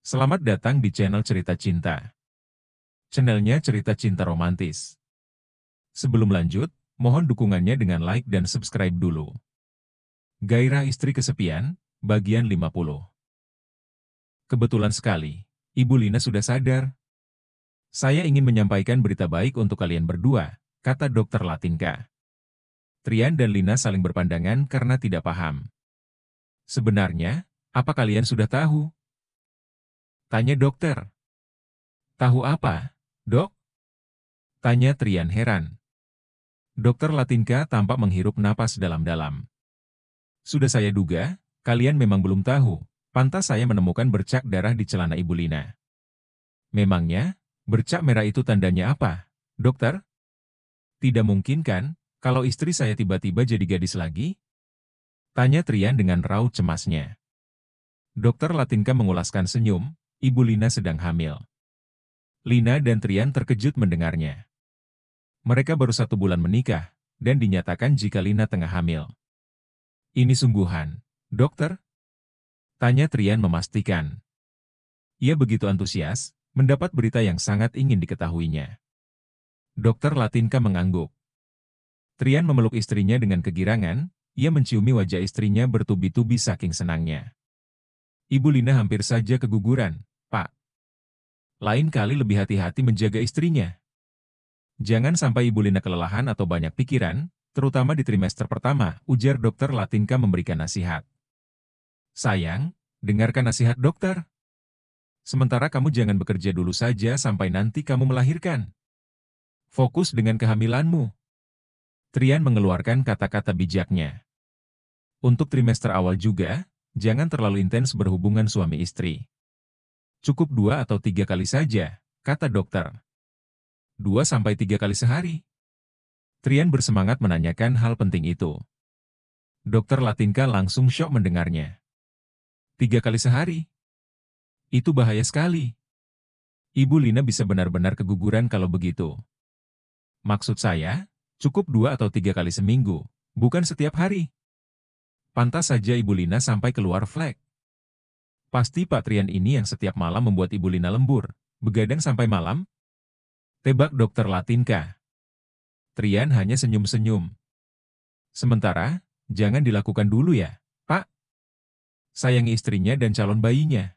Selamat datang di channel Cerita Cinta. Channelnya cerita cinta romantis. Sebelum lanjut, mohon dukungannya dengan like dan subscribe dulu. Gairah istri kesepian, bagian 50. Kebetulan sekali, Ibu Lina sudah sadar. Saya ingin menyampaikan berita baik untuk kalian berdua, kata Dokter Latinka. Trian dan Lina saling berpandangan karena tidak paham. Sebenarnya, apa kalian sudah tahu? Tanya dokter. Tahu apa, dok? Tanya Trian heran. Dokter Latinka tampak menghirup napas dalam-dalam. Sudah saya duga, kalian memang belum tahu. Pantas saya menemukan bercak darah di celana Ibu Lina. Memangnya, bercak merah itu tandanya apa, dokter? Tidak mungkin kan, kalau istri saya tiba-tiba jadi gadis lagi? Tanya Trian dengan raut cemasnya. Dokter Latinka mengulaskan senyum, Ibu Lina sedang hamil. Lina dan Trian terkejut mendengarnya. Mereka baru 1 bulan menikah, dan dinyatakan jika Lina tengah hamil. Ini sungguhan, dokter? Tanya Trian memastikan. Ia begitu antusias, mendapat berita yang sangat ingin diketahuinya. Dokter Latinka mengangguk. Trian memeluk istrinya dengan kegirangan, ia menciumi wajah istrinya bertubi-tubi saking senangnya. Ibu Lina hampir saja keguguran, Pak. Lain kali lebih hati-hati menjaga istrinya. Jangan sampai Ibu Lina kelelahan atau banyak pikiran, terutama di trimester pertama, ujar Dokter Latinka memberikan nasihat. Sayang, dengarkan nasihat dokter. Sementara kamu jangan bekerja dulu saja sampai nanti kamu melahirkan. Fokus dengan kehamilanmu. Trian mengeluarkan kata-kata bijaknya. Untuk trimester awal juga, jangan terlalu intens berhubungan suami istri. Cukup 2 atau 3 kali saja, kata dokter. 2-3 kali sehari. Trian bersemangat menanyakan hal penting itu. Dokter Latinka langsung syok mendengarnya. 3 kali sehari? Itu bahaya sekali. Ibu Lina bisa benar-benar keguguran kalau begitu. Maksud saya, cukup 2 atau 3 kali seminggu, bukan setiap hari. Pantas saja Ibu Lina sampai keluar flek. Pasti Pak Trian ini yang setiap malam membuat Ibu Lina lembur, begadang sampai malam? Tebak Dokter Latinka. Trian hanya senyum-senyum. Sementara, jangan dilakukan dulu ya, Pak. Sayangi istrinya dan calon bayinya.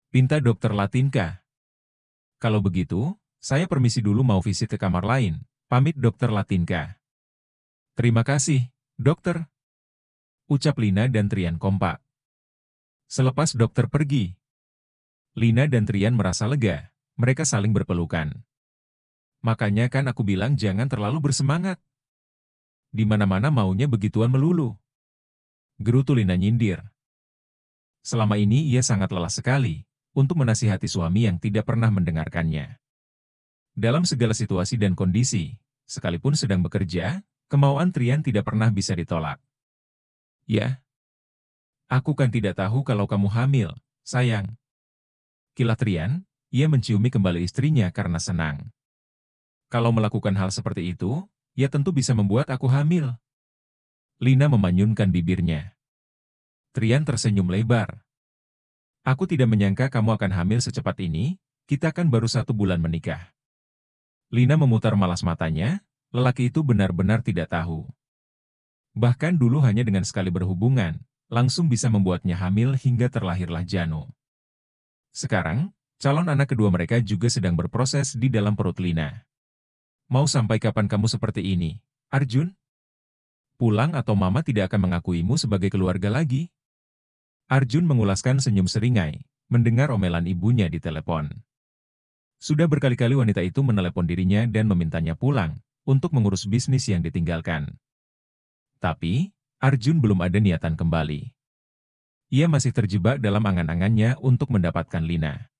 Pinta Dokter Latinka. Kalau begitu, saya permisi dulu mau visit ke kamar lain, pamit Dokter Latinka. Terima kasih, dokter. Ucap Lina dan Trian kompak. Selepas dokter pergi, Lina dan Trian merasa lega, mereka saling berpelukan. Makanya kan aku bilang jangan terlalu bersemangat. Di mana-mana maunya begituan melulu. Gerutu Lina nyindir. Selama ini ia sangat lelah sekali untuk menasihati suami yang tidak pernah mendengarkannya. Dalam segala situasi dan kondisi, sekalipun sedang bekerja, kemauan Trian tidak pernah bisa ditolak. Ya, aku kan tidak tahu kalau kamu hamil, sayang. Kilah Trian, ia menciumi kembali istrinya karena senang. Kalau melakukan hal seperti itu, ya tentu bisa membuat aku hamil. Lina memanyunkan bibirnya. Trian tersenyum lebar. Aku tidak menyangka kamu akan hamil secepat ini, kita kan baru 1 bulan menikah. Lina memutar malas matanya, lelaki itu benar-benar tidak tahu. Bahkan dulu hanya dengan sekali berhubungan, langsung bisa membuatnya hamil hingga terlahirlah Jano. Sekarang, calon anak kedua mereka juga sedang berproses di dalam perut Lina. Mau sampai kapan kamu seperti ini, Arjun? Pulang atau mama tidak akan mengakuimu sebagai keluarga lagi? Arjun mengulaskan senyum seringai, mendengar omelan ibunya di telepon. Sudah berkali-kali wanita itu menelepon dirinya dan memintanya pulang, untuk mengurus bisnis yang ditinggalkan. Tapi, Arjun belum ada niatan kembali. Ia masih terjebak dalam angan-angannya untuk mendapatkan Lina.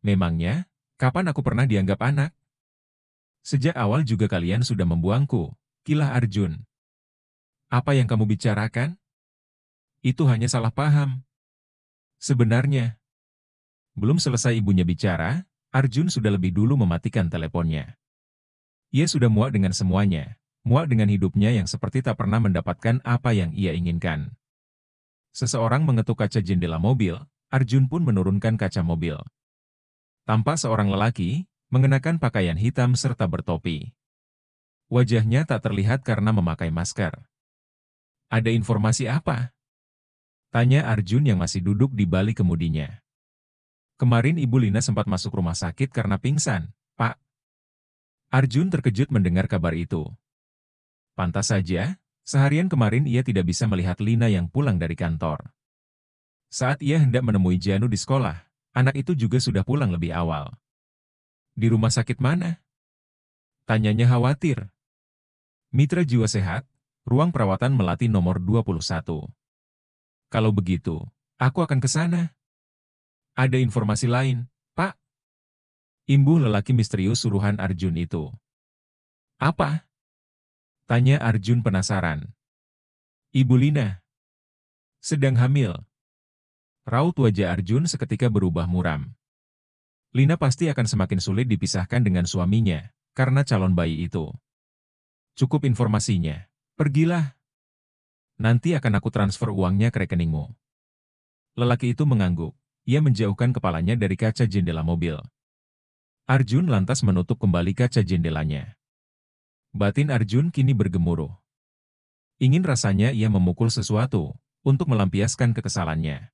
Memangnya, kapan aku pernah dianggap anak? Sejak awal juga kalian sudah membuangku, kilah Arjun. Apa yang kamu bicarakan? Itu hanya salah paham. Sebenarnya, belum selesai ibunya bicara, Arjun sudah lebih dulu mematikan teleponnya. Ia sudah muak dengan semuanya, muak dengan hidupnya yang seperti tak pernah mendapatkan apa yang ia inginkan. Seseorang mengetuk kaca jendela mobil, Arjun pun menurunkan kaca mobil. Tampak seorang lelaki, mengenakan pakaian hitam serta bertopi. Wajahnya tak terlihat karena memakai masker. Ada informasi apa? Tanya Arjun yang masih duduk di balik kemudinya. Kemarin Ibu Lina sempat masuk rumah sakit karena pingsan, Pak. Arjun terkejut mendengar kabar itu. Pantas saja, seharian kemarin ia tidak bisa melihat Lina yang pulang dari kantor. Saat ia hendak menemui Janu di sekolah, anak itu juga sudah pulang lebih awal. Di rumah sakit mana? Tanyanya khawatir. Mitra Jiwa Sehat, ruang perawatan Melati nomor 21. Kalau begitu, aku akan ke sana. Ada informasi lain, Pak. Imbuh lelaki misterius suruhan Arjun itu. Apa? Tanya Arjun penasaran. Ibu Lina sedang hamil. Raut wajah Arjun seketika berubah muram. Lina pasti akan semakin sulit dipisahkan dengan suaminya, karena calon bayi itu. Cukup informasinya. Pergilah. Nanti akan aku transfer uangnya ke rekeningmu. Lelaki itu mengangguk. Ia menjauhkan kepalanya dari kaca jendela mobil. Arjun lantas menutup kembali kaca jendelanya. Batin Arjun kini bergemuruh. Ingin rasanya ia memukul sesuatu, untuk melampiaskan kekesalannya.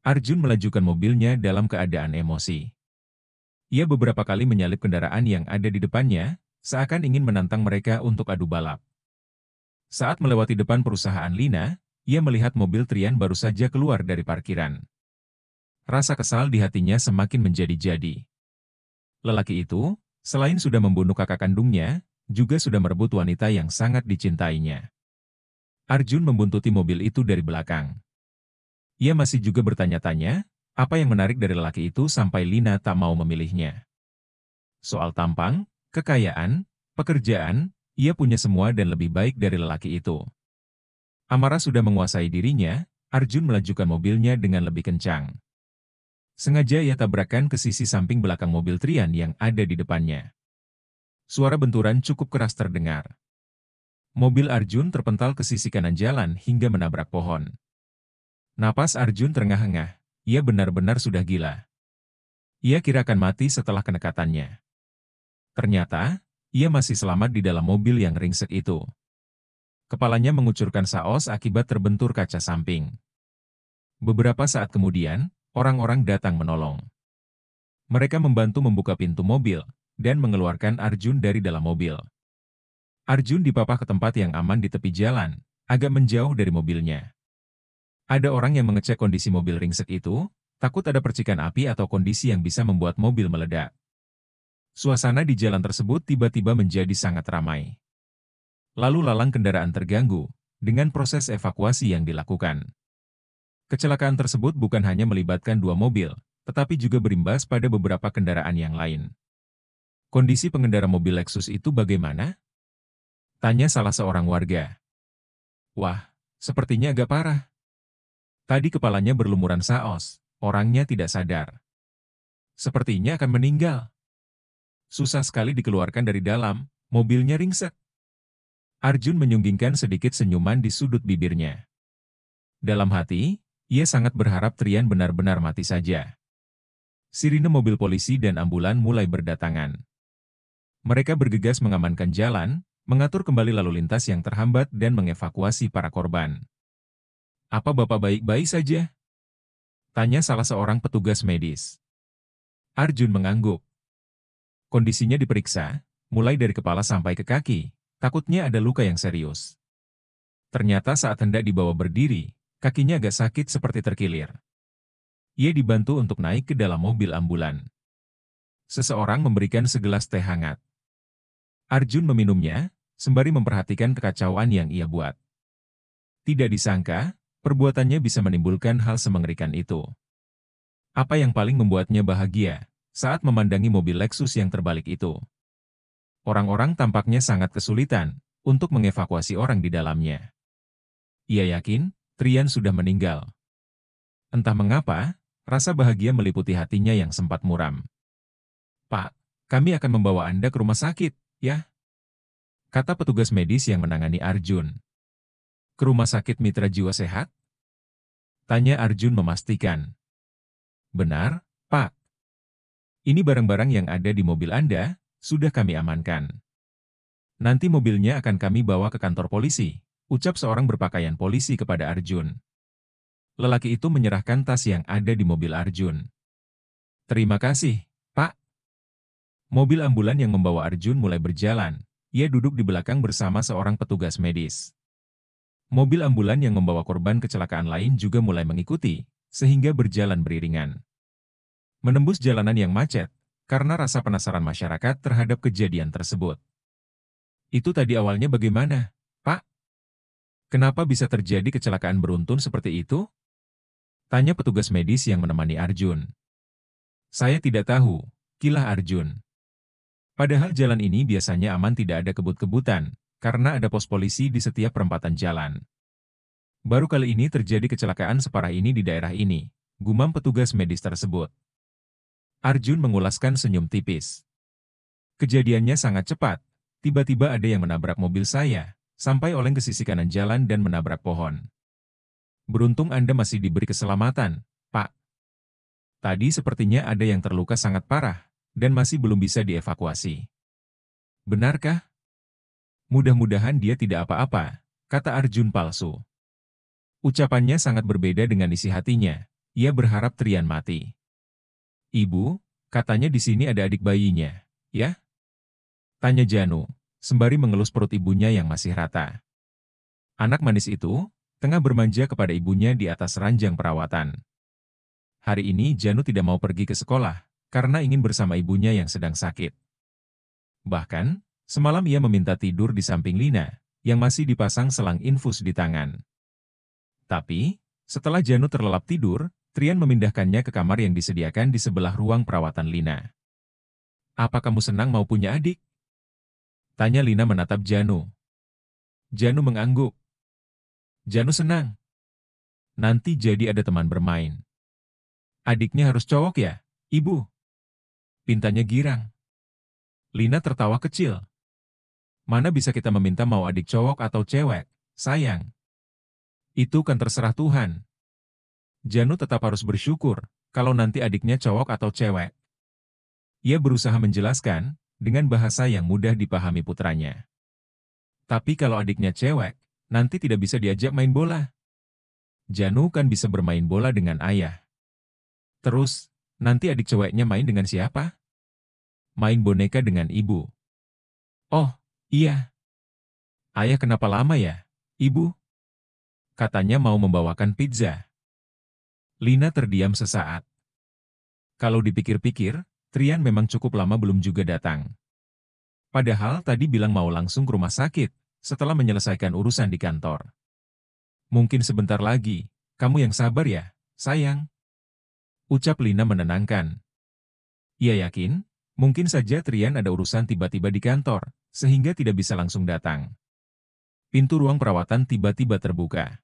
Arjun melajukan mobilnya dalam keadaan emosi. Ia beberapa kali menyalip kendaraan yang ada di depannya, seakan ingin menantang mereka untuk adu balap. Saat melewati depan perusahaan Lina, ia melihat mobil Trian baru saja keluar dari parkiran. Rasa kesal di hatinya semakin menjadi-jadi. Lelaki itu, selain sudah membunuh kakak kandungnya, juga sudah merebut wanita yang sangat dicintainya. Arjun membuntuti mobil itu dari belakang. Ia masih juga bertanya-tanya, apa yang menarik dari lelaki itu sampai Lina tak mau memilihnya. Soal tampang, kekayaan, pekerjaan, ia punya semua dan lebih baik dari lelaki itu. Amarah sudah menguasai dirinya, Arjun melajukan mobilnya dengan lebih kencang. Sengaja ia tabrakan ke sisi samping belakang mobil Trian yang ada di depannya. Suara benturan cukup keras terdengar. Mobil Arjun terpental ke sisi kanan jalan hingga menabrak pohon. Napas Arjun terengah-engah, ia benar-benar sudah gila. Ia kira akan mati setelah kenekatannya. Ternyata, ia masih selamat di dalam mobil yang ringsek itu. Kepalanya mengucurkan saos akibat terbentur kaca samping. Beberapa saat kemudian, orang-orang datang menolong. Mereka membantu membuka pintu mobil, dan mengeluarkan Arjun dari dalam mobil. Arjun dipapah ke tempat yang aman di tepi jalan, agak menjauh dari mobilnya. Ada orang yang mengecek kondisi mobil ringsek itu, takut ada percikan api atau kondisi yang bisa membuat mobil meledak. Suasana di jalan tersebut tiba-tiba menjadi sangat ramai. Lalu lalang kendaraan terganggu, dengan proses evakuasi yang dilakukan. Kecelakaan tersebut bukan hanya melibatkan dua mobil, tetapi juga berimbas pada beberapa kendaraan yang lain. Kondisi pengendara mobil Lexus itu bagaimana? Tanya salah seorang warga. Wah, sepertinya agak parah. Tadi kepalanya berlumuran saos, orangnya tidak sadar. Sepertinya akan meninggal. Susah sekali dikeluarkan dari dalam, mobilnya ringsek. Arjun menyunggingkan sedikit senyuman di sudut bibirnya. Dalam hati, ia sangat berharap Trian benar-benar mati saja. Sirine mobil polisi dan ambulan mulai berdatangan. Mereka bergegas mengamankan jalan, mengatur kembali lalu lintas yang terhambat dan mengevakuasi para korban. Apa Bapak baik-baik saja? Tanya salah seorang petugas medis. Arjun mengangguk. Kondisinya diperiksa, mulai dari kepala sampai ke kaki, takutnya ada luka yang serius. Ternyata saat hendak dibawa berdiri, kakinya agak sakit seperti terkilir. Ia dibantu untuk naik ke dalam mobil ambulan. Seseorang memberikan segelas teh hangat. Arjun meminumnya, sembari memperhatikan kekacauan yang ia buat. Tidak disangka, perbuatannya bisa menimbulkan hal semengerikan itu. Apa yang paling membuatnya bahagia saat memandangi mobil Lexus yang terbalik itu? Orang-orang tampaknya sangat kesulitan untuk mengevakuasi orang di dalamnya. Ia yakin Trian sudah meninggal. Entah mengapa, rasa bahagia meliputi hatinya yang sempat muram. Pak, kami akan membawa Anda ke rumah sakit, ya? Kata petugas medis yang menangani Arjun. Ke rumah sakit Mitra Jiwa Sehat? Tanya Arjun memastikan. Benar, Pak. Ini barang-barang yang ada di mobil Anda, sudah kami amankan. Nanti mobilnya akan kami bawa ke kantor polisi, ucap seorang berpakaian polisi kepada Arjun. Lelaki itu menyerahkan tas yang ada di mobil Arjun. Terima kasih, Pak. Mobil ambulan yang membawa Arjun mulai berjalan. Ia duduk di belakang bersama seorang petugas medis. Mobil ambulan yang membawa korban kecelakaan lain juga mulai mengikuti, sehingga berjalan beriringan. Menembus jalanan yang macet, karena rasa penasaran masyarakat terhadap kejadian tersebut. Itu tadi awalnya bagaimana, Pak? Kenapa bisa terjadi kecelakaan beruntun seperti itu? Tanya petugas medis yang menemani Arjun. Saya tidak tahu, kilah Arjun. Padahal jalan ini biasanya aman, tidak ada kebut-kebutan, karena ada pos polisi di setiap perempatan jalan. Baru kali ini terjadi kecelakaan separah ini di daerah ini, gumam petugas medis tersebut. Arjun mengulaskan senyum tipis. Kejadiannya sangat cepat, tiba-tiba ada yang menabrak mobil saya, sampai oleng ke sisi kanan jalan dan menabrak pohon. Beruntung Anda masih diberi keselamatan, Pak. Tadi sepertinya ada yang terluka sangat parah, dan masih belum bisa dievakuasi. Benarkah? Mudah-mudahan dia tidak apa-apa, kata Arjun palsu. Ucapannya sangat berbeda dengan isi hatinya. Ia berharap Trian mati. Ibu, katanya di sini ada adik bayinya, ya? Tanya Janu, sembari mengelus perut ibunya yang masih rata. Anak manis itu tengah bermanja kepada ibunya di atas ranjang perawatan. Hari ini Janu tidak mau pergi ke sekolah, karena ingin bersama ibunya yang sedang sakit. Bahkan, semalam ia meminta tidur di samping Lina, yang masih dipasang selang infus di tangan. Tapi, setelah Janu terlelap tidur, Trian memindahkannya ke kamar yang disediakan di sebelah ruang perawatan Lina. Apa kamu senang mau punya adik? Tanya Lina menatap Janu. Janu mengangguk. Janu senang. Nanti jadi ada teman bermain. Adiknya harus cowok ya, Ibu? Pintanya girang. Lina tertawa kecil. Mana bisa kita meminta mau adik cowok atau cewek, sayang? Itu kan terserah Tuhan. Janu tetap harus bersyukur, kalau nanti adiknya cowok atau cewek. Ia berusaha menjelaskan, dengan bahasa yang mudah dipahami putranya. Tapi kalau adiknya cewek, nanti tidak bisa diajak main bola. Janu kan bisa bermain bola dengan ayah. Terus, nanti adik ceweknya main dengan siapa? Main boneka dengan ibu. Oh, iya. Ayah kenapa lama ya, Ibu? Katanya mau membawakan pizza. Lina terdiam sesaat. Kalau dipikir-pikir, Trian memang cukup lama belum juga datang. Padahal tadi bilang mau langsung ke rumah sakit, setelah menyelesaikan urusan di kantor. Mungkin sebentar lagi, kamu yang sabar ya, sayang. Ucap Lina menenangkan. Ia yakin, mungkin saja Trian ada urusan tiba-tiba di kantor, sehingga tidak bisa langsung datang. Pintu ruang perawatan tiba-tiba terbuka.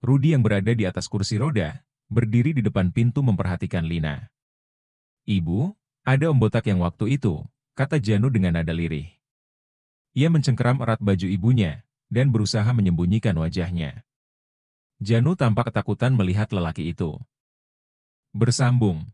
Rudy yang berada di atas kursi roda, berdiri di depan pintu memperhatikan Lina. Ibu, ada Om Botak yang waktu itu, kata Janu dengan nada lirih. Ia mencengkeram erat baju ibunya, dan berusaha menyembunyikan wajahnya. Janu tampak ketakutan melihat lelaki itu. Bersambung.